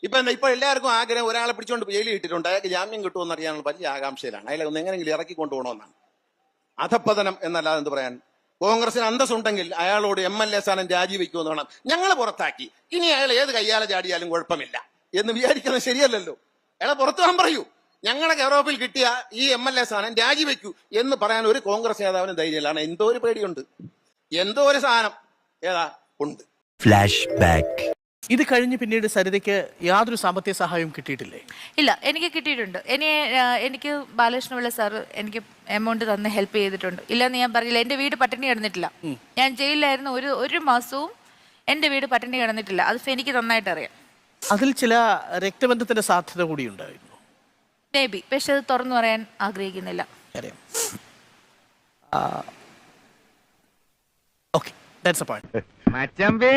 ഇപ്പൊ എല്ലാവർക്കും ആഗ്രഹം ഒരാളെ പിടിച്ചോണ്ട് ജയിലിൽ ഇട്ടിട്ടുണ്ട്, അയാൾക്ക് ജാമ്യം കിട്ടുമെന്ന് അറിയാനുള്ള വലിയ ആകാംക്ഷയിലാണ്. അയാളെ ഒന്ന് എങ്ങനെയെങ്കിലും ഇറക്കി കൊണ്ടുപോകണമെന്നാണ്. അധപ്പതനം എന്നല്ലാതെ എന്ത് പറയാൻ. കോൺഗ്രസിന് അന്തസ്സുണ്ടെങ്കിൽ അയാളോട് MLA സ്ഥാനം രാജിവെക്കുമെന്ന് വേണം. ഞങ്ങൾ പുറത്താക്കി, ഇനി അയാൾ ഏത് കയ്യാലെ ചാടിയാലും കുഴപ്പമില്ല എന്ന് വിചാരിക്കുന്നത് ശരിയല്ലല്ലോ. അയാളെ പുറത്തു പോകാൻ പറയൂ. ഞങ്ങളുടെ യൂറോപ്പിൽ കിട്ടിയ ഈ MLA സ്ഥാനം രാജിവെക്കൂ എന്ന് പറയാൻ ഒരു കോൺഗ്രസ് നേതാവിന് ധൈര്യമില്ലാണ്. എന്തോ ഒരു പേടിയുണ്ട്, എന്തോ ഒരു സാധനം ഏതാ ഉണ്ട്. Flash back. ഇത് കഴിഞ്ഞ് പിന്നീട് സരിതയ്ക്ക് യാതൊരു സാമ്പത്തിക സഹായവും കിട്ടിയിട്ടില്ലേ? ഇല്ല, എനിക്ക് കിട്ടിയിട്ടുണ്ട്. എനിക്ക് ബാലകൃഷ്ണപിള്ള സാർ എനിക്ക് എമൗണ്ട് തന്ന് ഹെൽപ്പ് ചെയ്തിട്ടുണ്ട്. ഇല്ലെന്ന് ഞാൻ പറഞ്ഞില്ല. എൻ്റെ വീട് പട്ടിണി കിടന്നിട്ടില്ല. ഞാൻ ജയിലിലായിരുന്നു. ഒരു മാസവും എൻ്റെ വീട് പട്ടിണി കിടന്നിട്ടില്ല. അത് എനിക്ക് നന്നായിട്ട് അറിയാം. അതിൽ ചില രക്തബന്ധത്തിന്റെ സാധ്യത കൂടി ഉണ്ടായിരുന്നു. മേ ബി, പക്ഷെ അത് തുറന്നു പറയാൻ ആഗ്രഹിക്കുന്നില്ല. അറിയാം. Okay, that's a point. മച്ചമ്പി